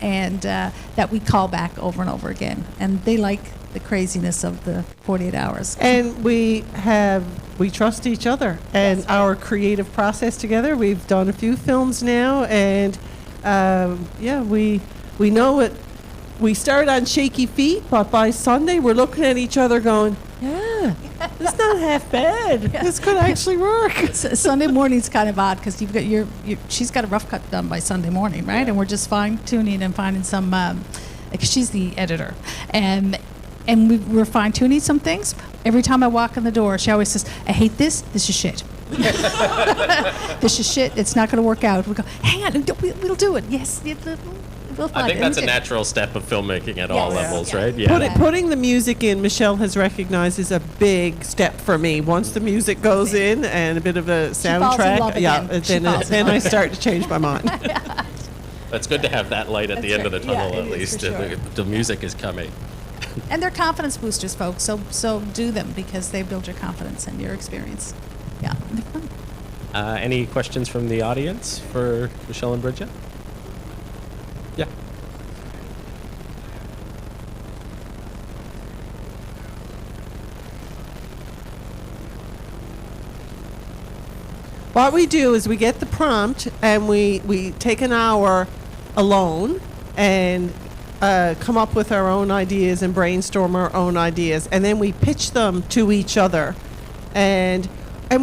and that we call back over and over again. And they like the craziness of the 48 hours. And we trust each other and our creative process together. We've done a few films now, and we know it. We started on shaky feet, but by Sunday we're looking at each other going, yeah, it's not half bad. Yeah. This could actually work. Sunday morning's kind of odd because you've got she's got a rough cut done by Sunday morning, right? Yeah. And we're just fine tuning and finding some. She's the editor, and we're fine tuning some things. Every time I walk in the door, she always says, "I hate this. This is shit. This is shit. It's not going to work out." We go, "Hang on, we'll do it." Yes. I think that's a natural step of filmmaking at all levels, right? Yeah. Putting the music in, Michelle has recognized, is a big step for me. Once the music goes in and a bit of a soundtrack, then I start to change my mind. That's good to have that light at the end of the tunnel, at least. Sure. The music is coming. And they're confidence boosters, folks. So do them because they build your confidence and your experience. Yeah, they're fun. Any questions from the audience for Michelle and Bridget? Yeah. What we do is we get the prompt and we take an hour alone and come up with our own ideas and brainstorm our own ideas, and then we pitch them to each other, and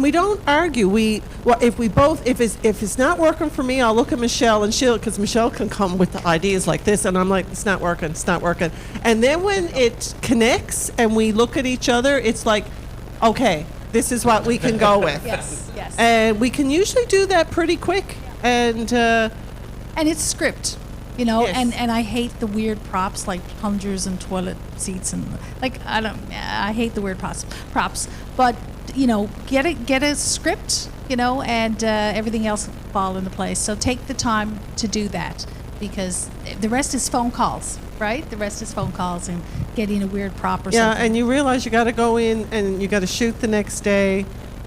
we don't argue. If it's not working for me, I'll look at Michelle, and because Michelle can come with the ideas like this, and I'm like, it's not working. And then when it connects and we look at each other, it's like, okay, this is what we can go with. Yes. And we can usually do that pretty quick, and it's script. Yes. And I hate the weird props like plungers and toilet seats and I hate the weird props. But get a script, and everything else will fall into place. So take the time to do that because the rest is phone calls, right? The rest is phone calls and getting a weird prop or something. Yeah, and you realize you got to go in and you got to shoot the next day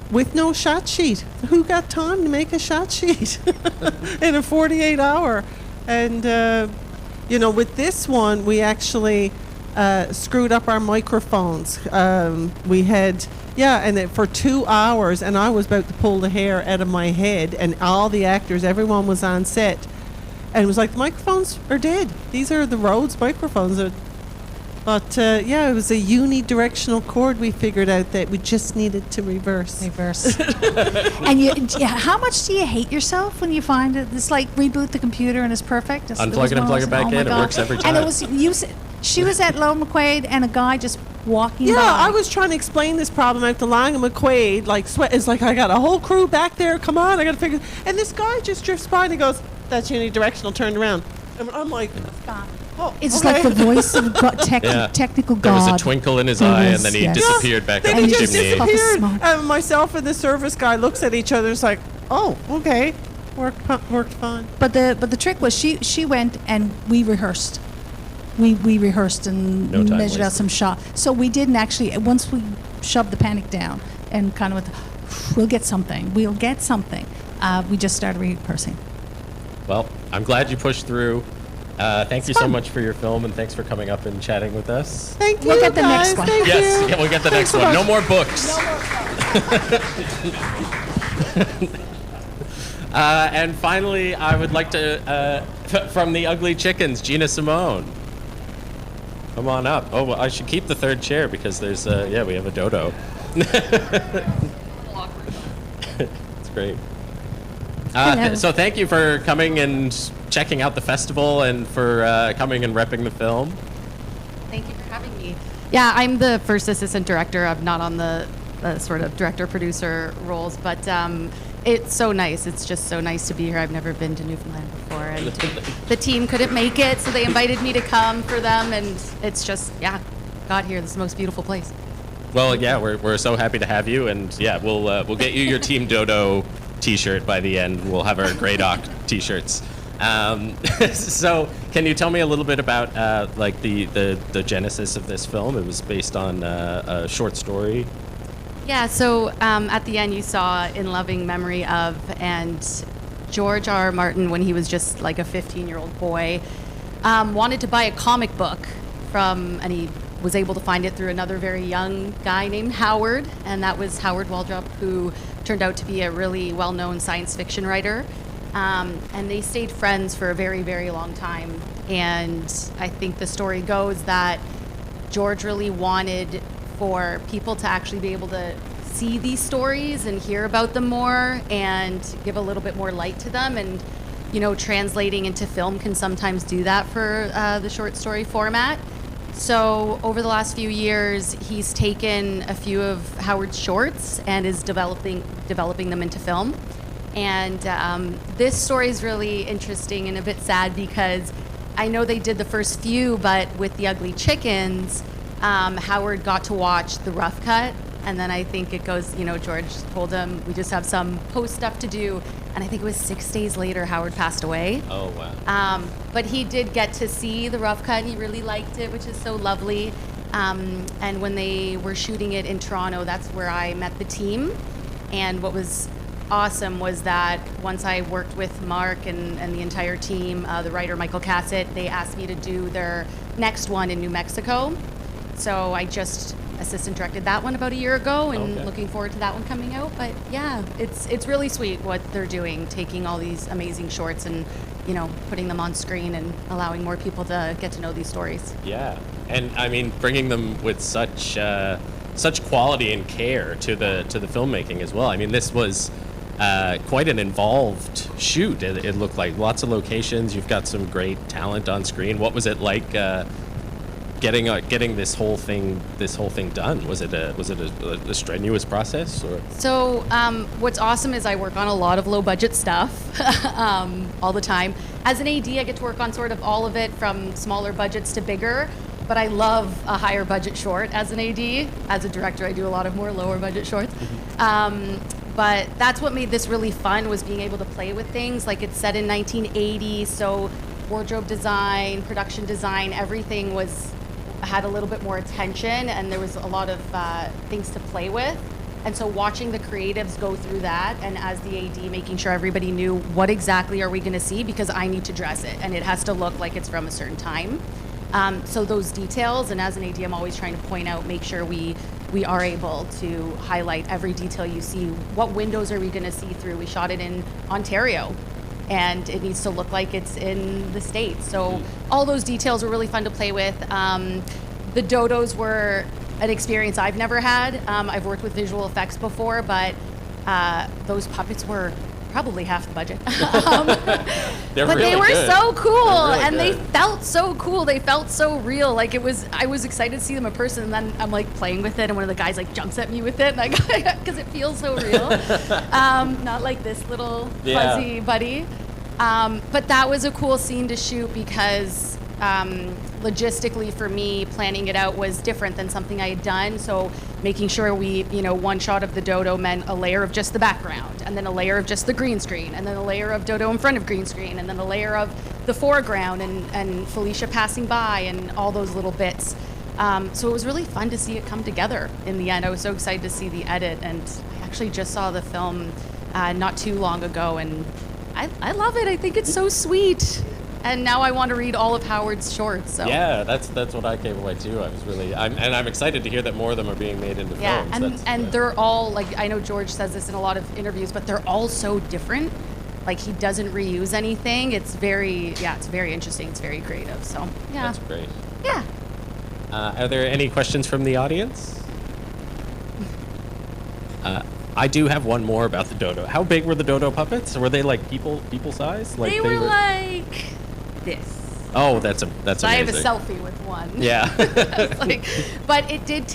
with no shot sheet. Who got time to make a shot sheet in a 48-hour? And, with this one, we actually screwed up our microphones. We had, for 2 hours, and I was about to pull the hair out of my head, and all the actors, everyone was on set. And it was like, the microphones are dead. These are the Rhodes microphones. But, it was a unidirectional cord we figured out that we just needed to reverse. And how much do you hate yourself when you find it? It's like reboot the computer and it's perfect. Unplug it and plug it back in. It works every time. And it was she was at Lowe McQuaid and a guy just walking by. Yeah, I was trying to explain this problem out to Lang and McQuaid. Like, sweat. It's like, I got a whole crew back there. Come on, I got to figure. And this guy just drifts by and he goes, "That's unidirectional. Turned around." And I'm like, it's gone. It's like the voice of technical God. There was a twinkle in his eye, and then he disappeared back up the chimney. He just disappeared. And myself and the service guy looks at each other. It's like, oh, okay, worked fine. But the trick was she went and we rehearsed. We rehearsed and measured out some shots. So we didn't actually. Once we shoved the panic down and kind of went, we'll get something. We just started rehearsing. Well, I'm glad you pushed through. Thank you so much for your film, and thanks for coming up and chatting with us. Thank you. We'll get the next one. Yes, we'll get the next one. No more books. And finally, I would like to, from the Ugly Chickens, Gina Simone. Come on up. Oh, well, I should keep the third chair because there's, we have a dodo. It's great. So thank you for coming and checking out the festival and for coming and repping the film. Thank you for having me. Yeah, I'm the first assistant director. I'm not on the sort of director-producer roles, but it's so nice. It's just so nice to be here. I've never been to Newfoundland before, and the team couldn't make it, so they invited me to come for them, and it's just, got here. This is the most beautiful place. Well, we're so happy to have you, and we'll get you your Team Dodo T-shirt by the end. We'll have our Grey Doc T-shirts. So, can you tell me a little bit about the genesis of this film? It was based on a short story. Yeah. So at the end, you saw "In Loving Memory of," and George R. R. Martin, when he was just like a 15-year-old boy, wanted to buy a comic book and he was able to find it through another very young guy named Howard, and that was Howard Waldrop, who turned out to be a really well-known science fiction writer. And they stayed friends for a very, very long time. And I think the story goes that George really wanted for people to actually be able to see these stories and hear about them more and give a little bit more light to them. And, you know, translating into film can sometimes do that for the short story format. So over the last few years, he's taken a few of Howard's shorts and is developing them into film. And this story is really interesting and a bit sad because I know they did the first few, but with The Ugly Chickens, Howard got to watch the rough cut. And then I think it goes, you know, George told him, we just have some post stuff to do. And I think it was 6 days later, Howard passed away. Oh, wow. But he did get to see the rough cut and he really liked it, which is so lovely. And when they were shooting it in Toronto, that's where I met the team. And what was awesome was that once I worked with Mark and the entire team, the writer Michael Cassett, they asked me to do their next one in New Mexico. So I just assistant directed that one about a year ago and looking forward to that one coming out. But yeah, it's really sweet what they're doing, taking all these amazing shorts and, you know, putting them on screen and allowing more people to get to know these stories. Yeah, and I mean bringing them with such quality and care to the filmmaking as well. I mean, this was quite an involved shoot. It looked like lots of locations. You've got some great talent on screen. What was it like getting this whole thing done? Was it a strenuous process? Or? So what's awesome is I work on a lot of low budget stuff all the time. As an AD, I get to work on sort of all of it from smaller budgets to bigger. But I love a higher budget short as an AD. As a director, I do a lot of more lower budget shorts. But that's what made this really fun, was being able to play with things. Like, it's set in 1980, so wardrobe design, production design, everything had a little bit more attention, and there was a lot of things to play with. And so watching the creatives go through that, and as the AD making sure everybody knew what exactly are we going to see, because I need to dress it and it has to look like it's from a certain time. So those details, and as an AD, I'm always trying to point out, make sure we are able to highlight every detail you see. What windows are we going to see through? We shot it in Ontario, and it needs to look like it's in the States. So all those details were really fun to play with. The dodos were an experience I've never had. I've worked with visual effects before, but those puppets were probably half the budget. But they were so cool, and they felt so cool. They felt so real. Like, I was excited to see them in person, and then I'm like playing with it, and one of the guys like jumps at me with it, and because it feels so real. Not like this little fuzzy buddy. But that was a cool scene to shoot because logistically for me, planning it out was different than something I had done. So making sure one shot of the dodo meant a layer of just the background, and then a layer of just the green screen, and then a layer of dodo in front of green screen, and then a layer of the foreground and Felicia passing by and all those little bits. So it was really fun to see it come together in the end. I was so excited to see the edit, and I actually just saw the film not too long ago, and I love it. I think it's so sweet. And now I want to read all of Howard's shorts. So. Yeah, that's what I came away too. I'm excited to hear that more of them are being made into films. And they're all, like, I know George says this in a lot of interviews, but they're all so different. Like, he doesn't reuse anything. It's very interesting. It's very creative. So yeah, that's great. Yeah. Are there any questions from the audience? I do have one more about the dodo. How big were the dodo puppets? Were they like people size? Like they were like this. Oh, that's so amazing. I have a selfie with one. Yeah. But it did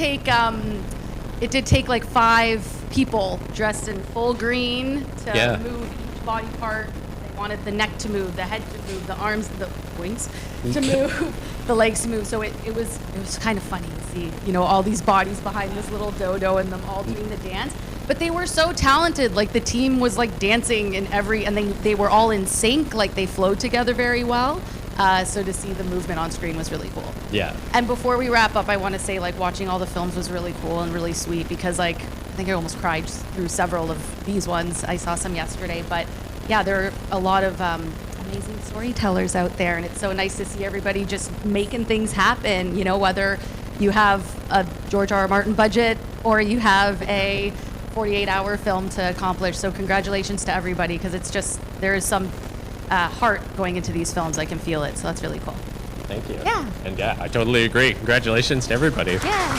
take like 5 people dressed in full green to move each body part. They wanted the neck to move, the head to move, the arms, the wings to move, the legs to move. So it was kind of funny to see, all these bodies behind this little dodo and them all doing the dance. But they were so talented. Like, the team was like dancing in and they were all in sync. Like, they flowed together very well. So to see the movement on screen was really cool. Yeah. And before we wrap up, I want to say, like, watching all the films was really cool and really sweet because, like, I think I almost cried through several of these ones. I saw some yesterday, but yeah, there are a lot of amazing storytellers out there, and it's so nice to see everybody just making things happen. You know, whether you have a George R. R. Martin budget or you have a 48-hour film to accomplish. So congratulations to everybody, because it's just, there is some heart going into these films. I can feel it, so that's really cool. Thank you. Yeah. And yeah, I totally agree. Congratulations to everybody. Yeah.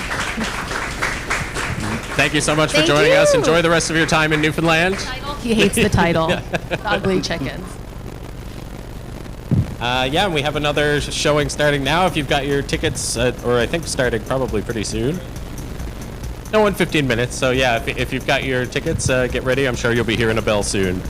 Thank you so much for Thank joining us. you. Enjoy the rest of your time in Newfoundland. He hates the title. Ugly chickens. Yeah, and we have another showing starting now. If you've got your tickets, or I think starting probably pretty soon. No, in 15 minutes. So yeah, if you've got your tickets, get ready. I'm sure you'll be hearing a bell soon.